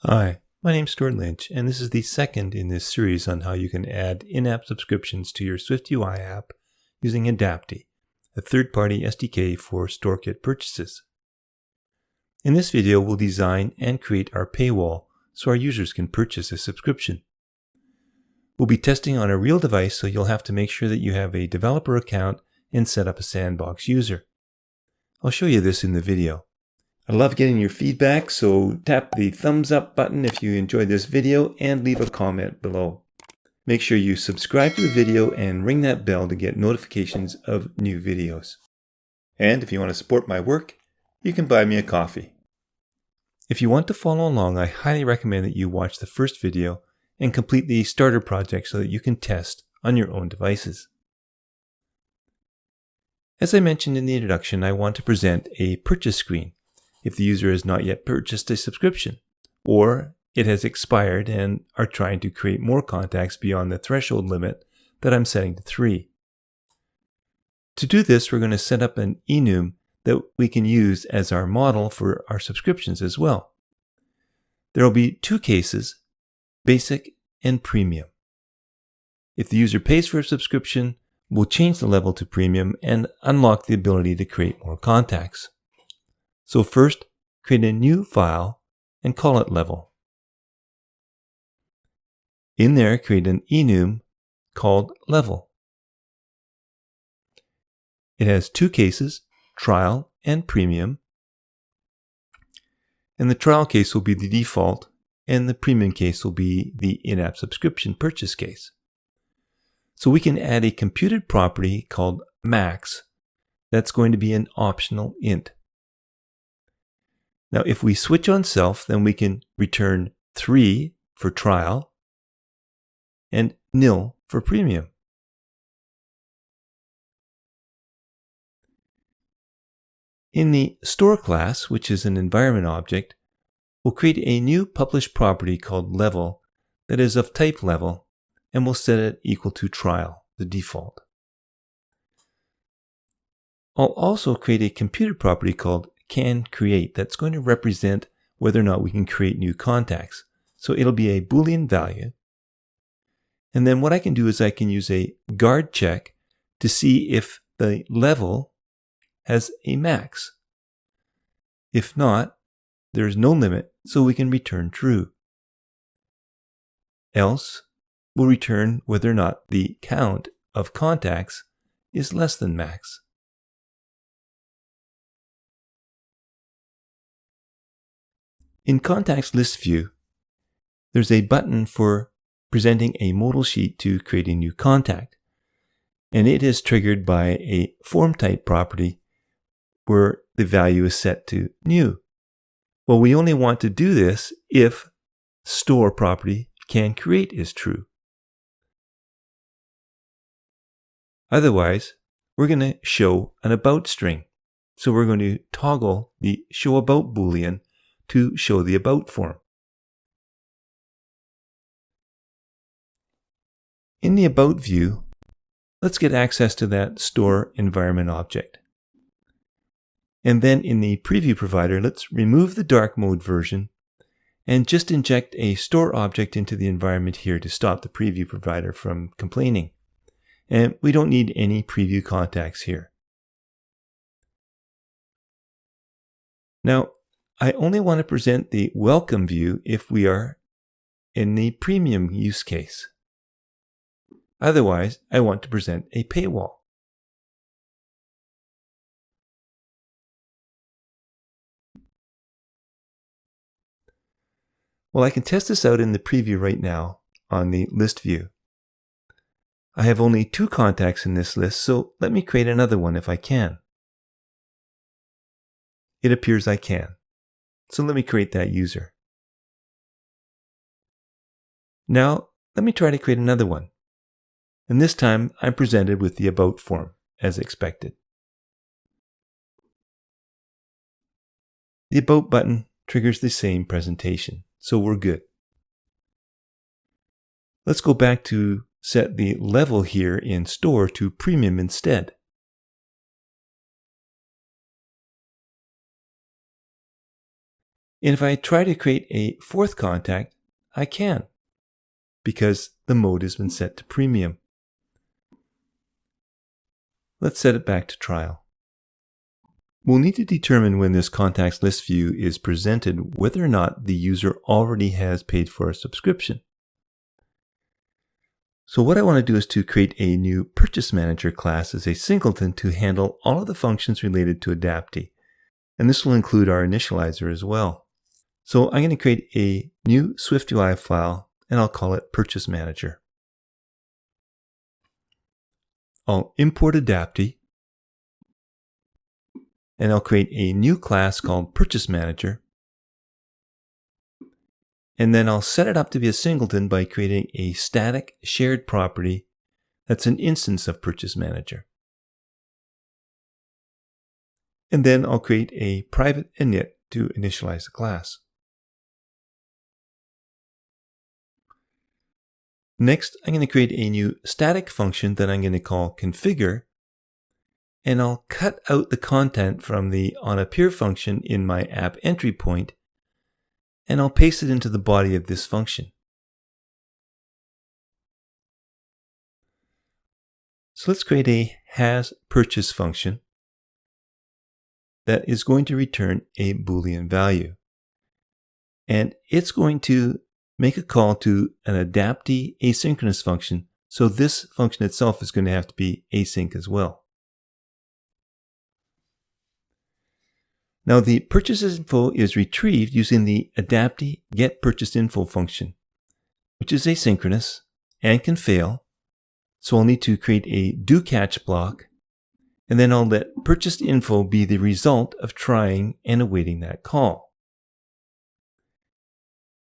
Hi, my name's Stuart Lynch, and this is the second in this series on how you can add in-app subscriptions to your SwiftUI app using Adapty, a third-party SDK for StoreKit purchases. In this video, we'll design and create our paywall so our users can purchase a subscription. We'll be testing on a real device, so you'll have to make sure that you have a developer account and set up a Sandbox user. I'll show you this in the video. I love getting your feedback, so tap the thumbs up button if you enjoyed this video and leave a comment below. Make sure you subscribe to the video and ring that bell to get notifications of new videos. And if you want to support my work, you can buy me a coffee. If you want to follow along, I highly recommend that you watch the first video and complete the starter project so that you can test on your own devices. As I mentioned in the introduction, I want to present a purchase screen if the user has not yet purchased a subscription, or it has expired and are trying to create more contacts beyond the threshold limit that I'm setting to 3. To do this, we're going to set up an enum that we can use as our model for our subscriptions as well. There will be 2 cases, basic and premium. If the user pays for a subscription, we'll change the level to premium and unlock the ability to create more contacts. So first, create a new file and call it level. In there, create an enum called level. It has 2 cases, trial and premium. And the trial case will be the default, and the premium case will be the in-app subscription purchase case. So we can add a computed property called max that's going to be an optional int. Now, if we switch on self, then we can return 3 for trial and nil for premium. In the store class, which is an environment object, we'll create a new published property called level that is of type level, and we'll set it equal to trial, the default. I'll also create a computed property called canCreate that's going to represent whether or not we can create new contacts. So it'll be a Boolean value. And then what I can do is I can use a guard check to see if the level has a max. If not, there's no limit, so we can return true. Else, we'll return whether or not the count of contacts is less than max. In Contacts List View, there's a button for presenting a modal sheet to create a new contact, and it is triggered by a form type property where the value is set to new. Well, we only want to do this if store property canCreate is true. Otherwise, we're going to show an about string. So we're going to toggle the show about Boolean to show the about form. In the about view, let's get access to that store environment object. And then in the preview provider, let's remove the dark mode version and just inject a store object into the environment here to stop the preview provider from complaining. And we don't need any preview contacts here. Now, I only want to present the welcome view if we are in the premium use case. Otherwise, I want to present a paywall. Well, I can test this out in the preview right now on the list view. I have only 2 contacts in this list, so let me create another one if I can. It appears I can. So let me create that user. Now, let me try to create another one. And this time, I'm presented with the about form, as expected. The about button triggers the same presentation, so we're good. Let's go back to set the level here in store to premium instead. And if I try to create a fourth contact, I can, because the mode has been set to premium. Let's set it back to trial. We'll need to determine when this contacts list view is presented whether or not the user already has paid for a subscription. So what I want to do is to create a new Purchase Manager class as a singleton to handle all of the functions related to Adapty. And this will include our initializer as well. So I'm going to create a new SwiftUI file and I'll call it Purchase Manager. I'll import Adapty and I'll create a new class called Purchase Manager. And then I'll set it up to be a singleton by creating a static shared property that's an instance of Purchase Manager. And then I'll create a private init to initialize the class. Next, I'm going to create a new static function that I'm going to call configure, and I'll cut out the content from the onAppear function in my app entry point, and I'll paste it into the body of this function. So let's create a hasPurchase function that is going to return a Boolean value. And it's going to make a call to an Adapty asynchronous function, so this function itself is going to have to be async as well. Now the purchase info is retrieved using the Adapty getPurchaseInfo function, which is asynchronous and can fail. So I'll need to create a doCatch block, and then I'll let purchaseinfo be the result of trying and awaiting that call.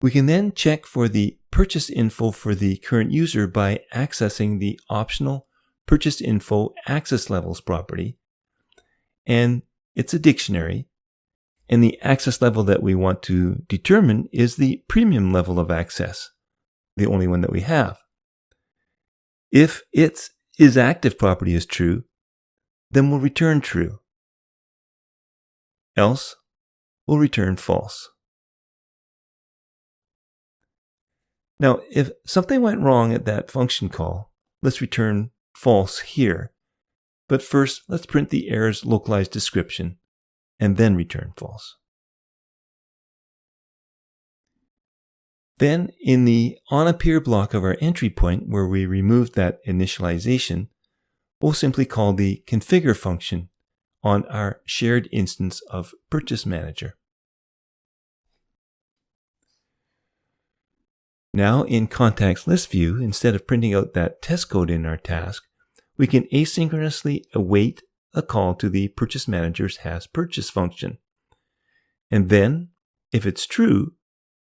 We can then check for the purchase info for the current user by accessing the optional purchaseinfo access levels property, and it's a dictionary. And the access level that we want to determine is the premium level of access, the only one that we have. If its isActive property is true, then we'll return true. Else, we'll return false. Now, if something went wrong at that function call, let's return false here. But first, let's print the error's localized description and then return false. Then in the onAppear block of our entry point where we removed that initialization, we'll simply call the configure function on our shared instance of Purchase Manager. Now in Contacts List View, instead of printing out that test code in our task, we can asynchronously await a call to the Purchase Manager's hasPurchase function. And then, if it's true,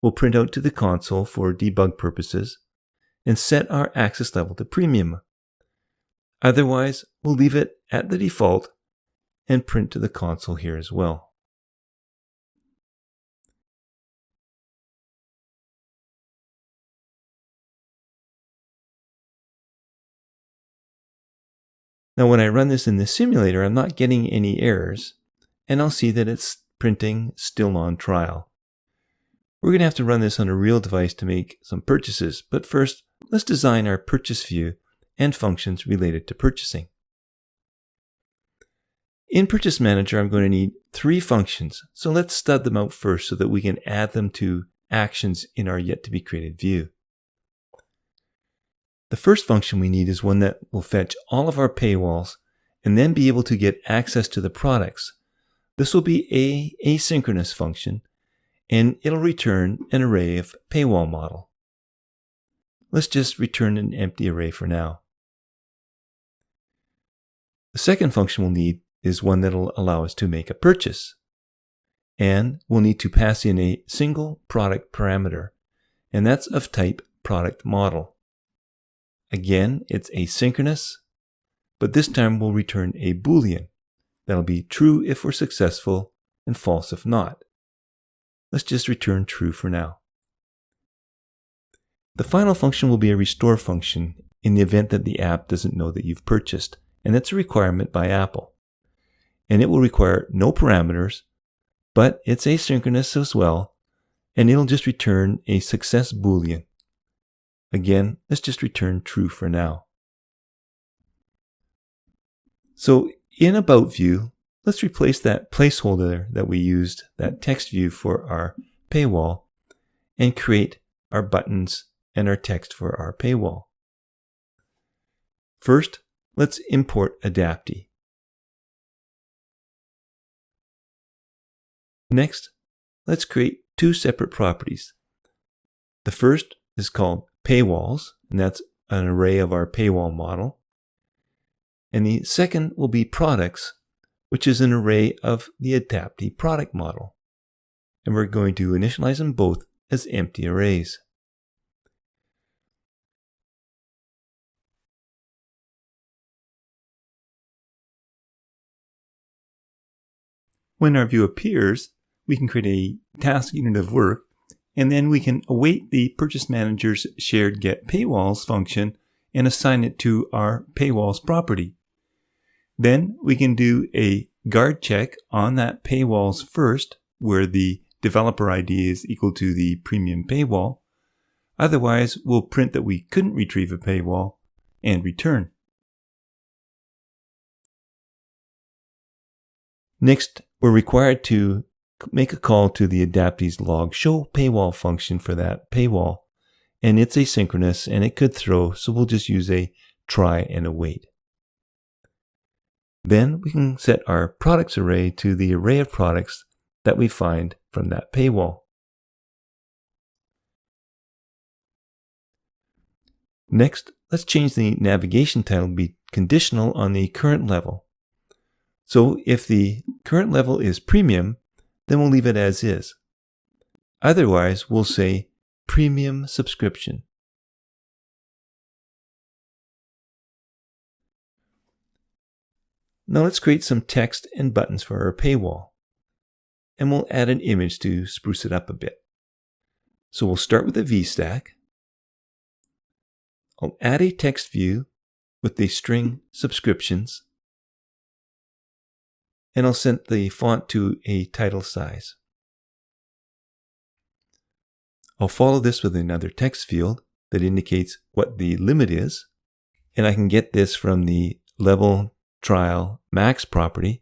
we'll print out to the console for debug purposes and set our access level to premium. Otherwise, we'll leave it at the default and print to the console here as well. Now when I run this in the simulator, I'm not getting any errors, and I'll see that it's printing still on trial. We're going to have to run this on a real device to make some purchases, but first, let's design our purchase view and functions related to purchasing. In Purchase Manager, I'm going to need 3 functions, so let's stud them out first so that we can add them to actions in our yet-to-be-created view. The first function we need is one that will fetch all of our paywalls and then be able to get access to the products. This will be an asynchronous function, and it'll return an array of paywall model. Let's just return an empty array for now. The second function we'll need is one that will allow us to make a purchase. And we'll need to pass in a single product parameter, and that's of type product model. Again, it's asynchronous, but this time we'll return a Boolean. That'll be true if we're successful and false if not. Let's just return true for now. The final function will be a restore function in the event that the app doesn't know that you've purchased, and that's a requirement by Apple. And it will require no parameters, but it's asynchronous as well, and it'll just return a success boolean. Again, let's just return true for now. So in About View, let's replace that placeholder that we used, that text view for our paywall, and create our buttons and our text for our paywall. First, let's import Adapty. Next, let's create two separate properties. The first is called Paywalls, and that's an array of our paywall model. And the second will be Products, which is an array of the Adapty product model. And we're going to initialize them both as empty arrays. When our view appears, we can create a task unit of work, and then we can await the Purchase Manager's shared get paywalls function and assign it to our paywalls property. Then we can do a guard check on that paywalls first, where the developer ID is equal to the premium paywall. Otherwise, we'll print that we couldn't retrieve a paywall and return. Next, we're required to make a call to the Adapty's log show paywall function for that paywall. And it's asynchronous and it could throw, so we'll just use a try and await. Then we can set our products array to the array of products that we find from that paywall. Next, let's change the navigation title to be conditional on the current level. So if the current level is premium, then we'll leave it as is. Otherwise, we'll say premium subscription. Now let's create some text and buttons for our paywall. And we'll add an image to spruce it up a bit. So we'll start with a VStack. I'll add a text view with the string subscriptions. And I'll set the font to a title size. I'll follow this with another text field that indicates what the limit is. And I can get this from the level trial max property.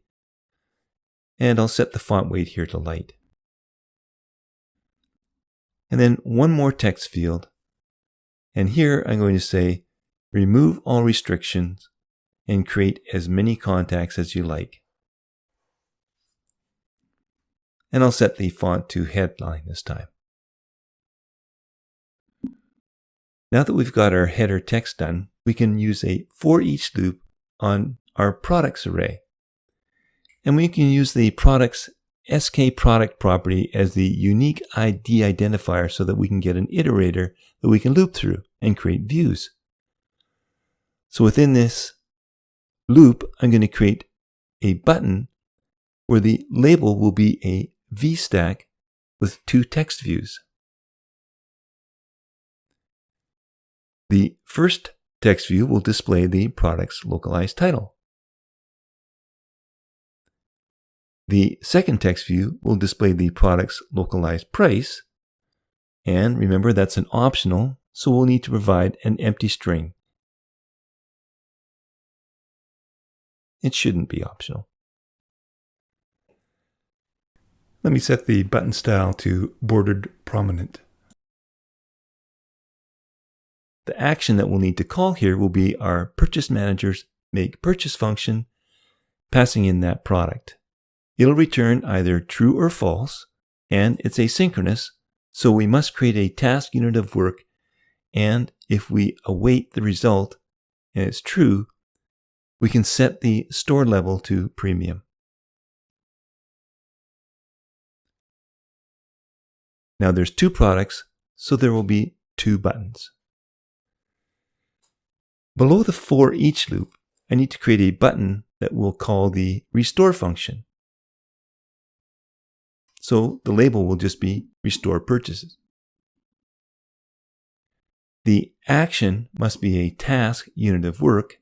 And I'll set the font weight here to light. And then one more text field. And here I'm going to say, remove all restrictions and create as many contacts as you like. And I'll set the font to headline this time. Now that we've got our header text done, we can use a for each loop on our products array. And we can use the products SK product property as the unique ID identifier so that we can get an iterator that we can loop through and create views. So within this loop, I'm going to create a button where the label will be a VStack with two text views. The first text view will display the product's localized title. The second text view will display the product's localized price. And remember, that's an optional, so we'll need to provide an empty string. It shouldn't be optional. Let me set the button style to bordered prominent. The action that we'll need to call here will be our Purchase Manager's make purchase function, passing in that product. It'll return either true or false, and it's asynchronous, so we must create a task unit of work, and if we await the result and it's true, we can set the store level to premium. Now there's two products, so there will be two buttons. Below the for each loop, I need to create a button that we'll call the restore function. So the label will just be restore purchases. The action must be a task unit of work.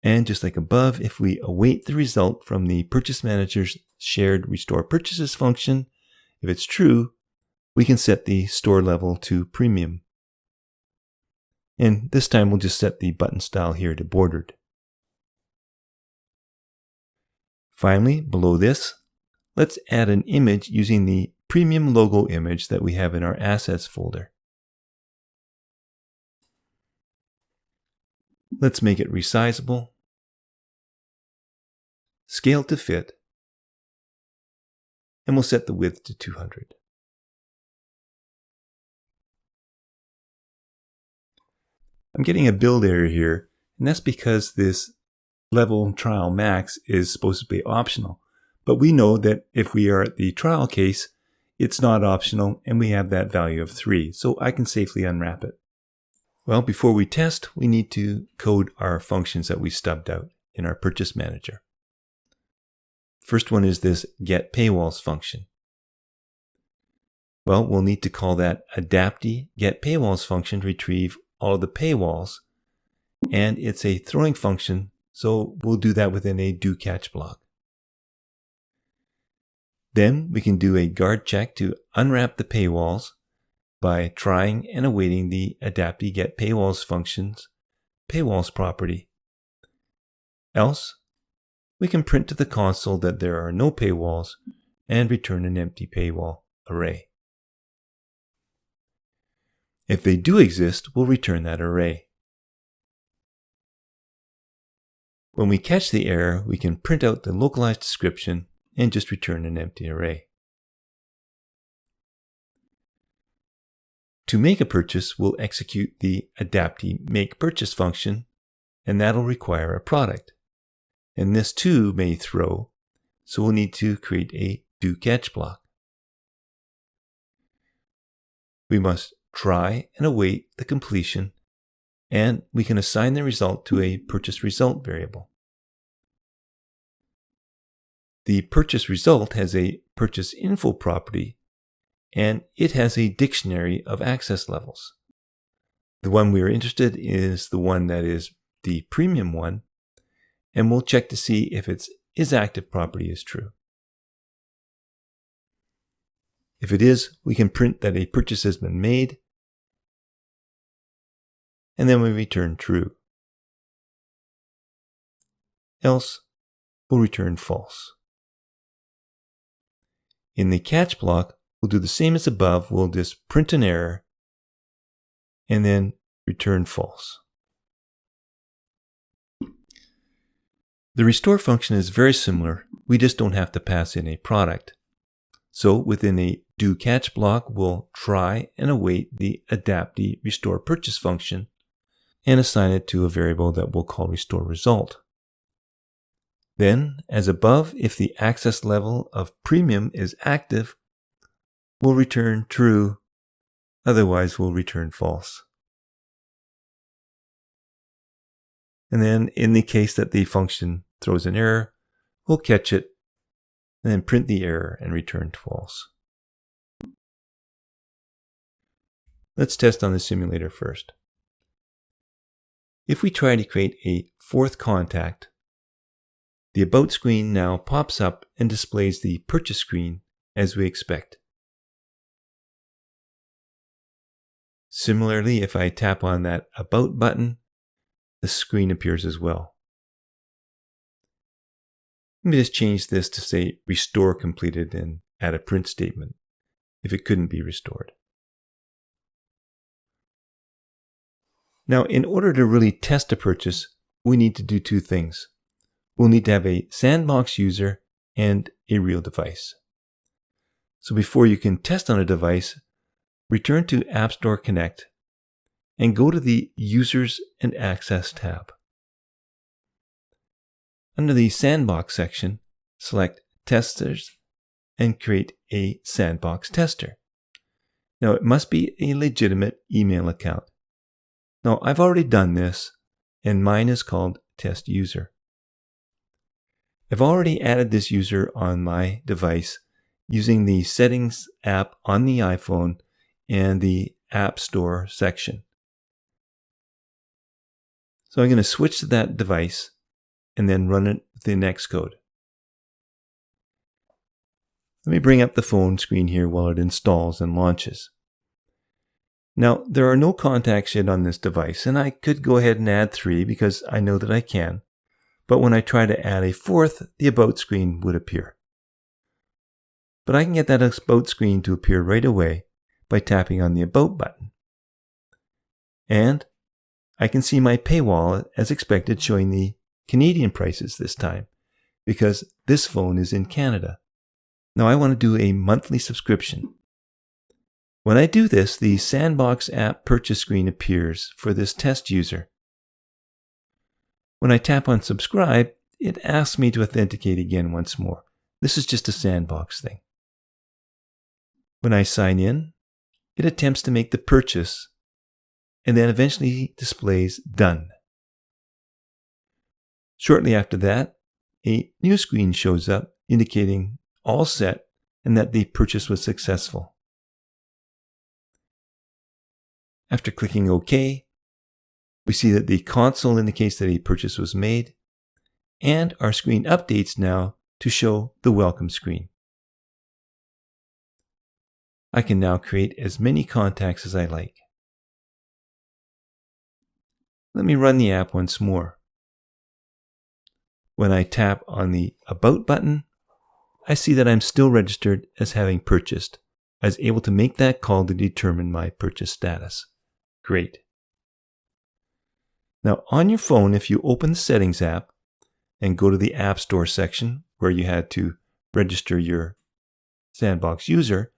And just like above, if we await the result from the Purchase Manager's shared restore purchases function, if it's true, we can set the store level to premium. And this time we'll just set the button style here to bordered. Finally, below this, let's add an image using the premium logo image that we have in our assets folder. Let's make it resizable, scale to fit, and we'll set the width to 200. I'm getting a build error here, and that's because this level trial max is supposed to be optional. But we know that if we are at the trial case, it's not optional, and we have that value of 3, so I can safely unwrap it. Well, before we test, we need to code our functions that we stubbed out in our Purchase Manager. First one is this getPaywalls function. Well, we'll need to call that Adapty getPaywalls function to retrieve all of the paywalls, and it's a throwing function, so we'll do that within a do-catch block. Then we can do a guard check to unwrap the paywalls by trying and awaiting the Adapty getPaywalls function's paywalls property. Else, we can print to the console that there are no paywalls and return an empty paywall array. If they do exist, we'll return that array. When we catch the error, we can print out the localized description and just return an empty array. To make a purchase, we'll execute the Adapty makePurchase function, and that'll require a product. And this too may throw, so we'll need to create a do-catch block. We must try and await the completion, and we can assign the result to a purchase result variable. The purchase result has a purchase info property, and it has a dictionary of access levels. The one we are interested in is the one that is the premium one, and we'll check to see if its isActive property is true. If it is, we can print that a purchase has been made, and then we return true. Else, we'll return false. In the catch block, we'll do the same as above. We'll just print an error and then return false. The restore function is very similar. We just don't have to pass in a product. So within a do-catch block, we'll try and await the Adapty restore purchase function and assign it to a variable that we'll call restore result. Then, as above, if the access level of premium is active, we'll return true, otherwise we'll return false. And then in the case that the function throws an error, we'll catch it and then print the error and return false. Let's test on the simulator first. If we try to create a fourth contact, the About screen now pops up and displays the purchase screen as we expect. Similarly, if I tap on that About button, the screen appears as well. Let me just change this to say restore completed and add a print statement if it couldn't be restored. Now, in order to really test a purchase, we need to do two things. We'll need to have a Sandbox user and a real device. So before you can test on a device, return to App Store Connect and go to the Users and Access tab. Under the Sandbox section, select Testers and create a Sandbox tester. Now, it must be a legitimate email account. Now, I've already done this, and mine is called Test User. I've already added this user on my device using the Settings app on the iPhone and the App Store section. So I'm going to switch to that device, and then run it with the next code. Let me bring up the phone screen here while it installs and launches. Now, there are no contacts yet on this device, and I could go ahead and add 3 because I know that I can. But when I try to add a 4th, the About screen would appear. But I can get that About screen to appear right away by tapping on the About button. And I can see my paywall as expected, showing the Canadian prices this time because this phone is in Canada. Now I want to do a monthly subscription. When I do this, the Sandbox app purchase screen appears for this test user. When I tap on subscribe, it asks me to authenticate again once more. This is just a Sandbox thing. When I sign in, it attempts to make the purchase and then eventually displays done. Shortly after that, a new screen shows up indicating all set and that the purchase was successful. After clicking OK, we see that the console indicates that a purchase was made, and our screen updates now to show the welcome screen. I can now create as many contacts as I like. Let me run the app once more. When I tap on the About button, I see that I'm still registered as having purchased. I was able to make that call to determine my purchase status. Great. Now on your phone, if you open the Settings app and go to the App Store section where you had to register your Sandbox user,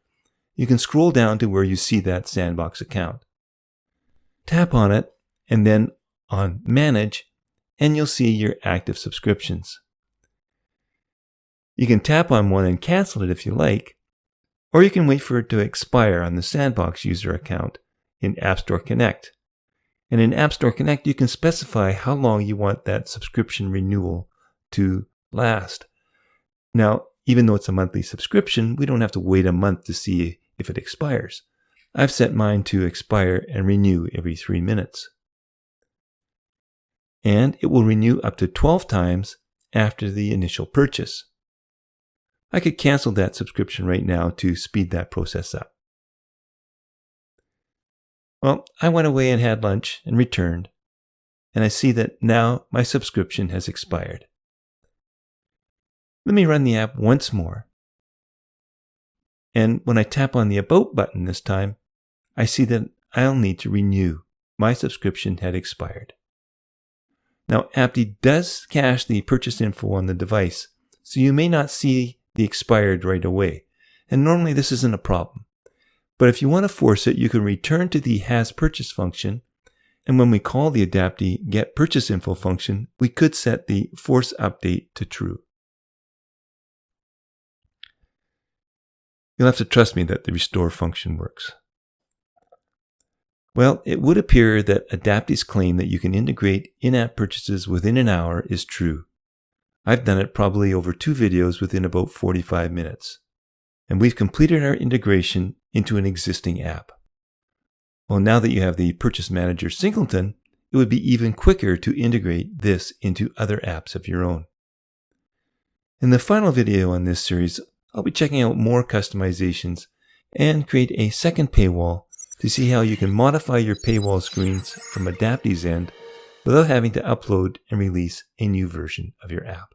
you can scroll down to where you see that Sandbox account. Tap on it and then on Manage, and you'll see your active subscriptions. You can tap on one and cancel it if you like, or you can wait for it to expire on the Sandbox user account in App Store Connect. And in App Store Connect, you can specify how long you want that subscription renewal to last. Now, even though it's a monthly subscription, we don't have to wait a month to see if it expires. I've set mine to expire and renew every 3 minutes. And it will renew up to 12 times after the initial purchase. I could cancel that subscription right now to speed that process up. Well, I went away and had lunch and returned, and I see that now my subscription has expired. Let me run the app once more. And when I tap on the About button this time, I see that I'll need to renew. My subscription had expired. Now, Adapty does cache the purchase info on the device, so you may not see the expired right away. And normally this isn't a problem. But if you want to force it, you can return to the hasPurchase function, and when we call the Adapty getPurchaseInfo function, we could set the force update to true. You'll have to trust me that the restore function works. Well, it would appear that Adapty's claim that you can integrate in-app purchases within an hour is true. I've done it probably over 2 videos within about 45 minutes. And we've completed our integration into an existing app. Well, now that you have the Purchase Manager singleton, it would be even quicker to integrate this into other apps of your own. In the final video on this series, I'll be checking out more customizations and create a second paywall to see how you can modify your paywall screens from Adapty's end without having to upload and release a new version of your app.